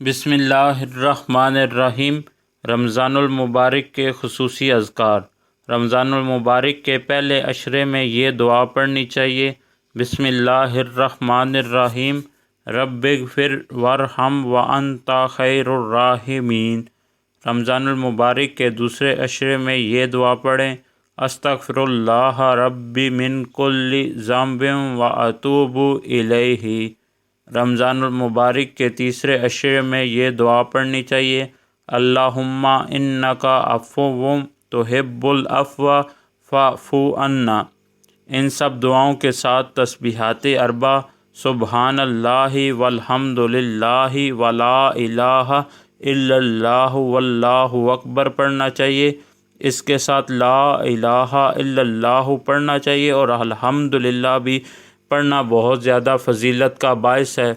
بسم اللہ الرحمن الرحیم۔ رمضان المبارک کے خصوصی اذکار۔ رمضان المبارک کے پہلے عشرے میں یہ دعا پڑھنی چاہیے۔ بسم اللہ الرحمن الرحیم، رب اغفر وارحم وانت خیر الراحمین۔ رمضان المبارک کے دوسرے عشرے میں یہ دعا پڑھیں، استغفر اللہ ربی من کل ذنب واتوب الیہ۔ رمضان المبارک کے تیسرے عشرے میں یہ دعا پڑھنی چاہیے، اللہم انک عفو تحب العفو فاعف عنا۔ ان سب دعاؤں کے ساتھ تسبیحات اربع، سبحان اللہ والحمد للہ ولا الہ الا اللہ واللہ اکبر پڑھنا چاہیے۔ اس کے ساتھ لا الہ الا اللہ پڑھنا چاہیے اور الحمد للہ بھی پڑھنا بہت زیادہ فضیلت کا باعث ہے۔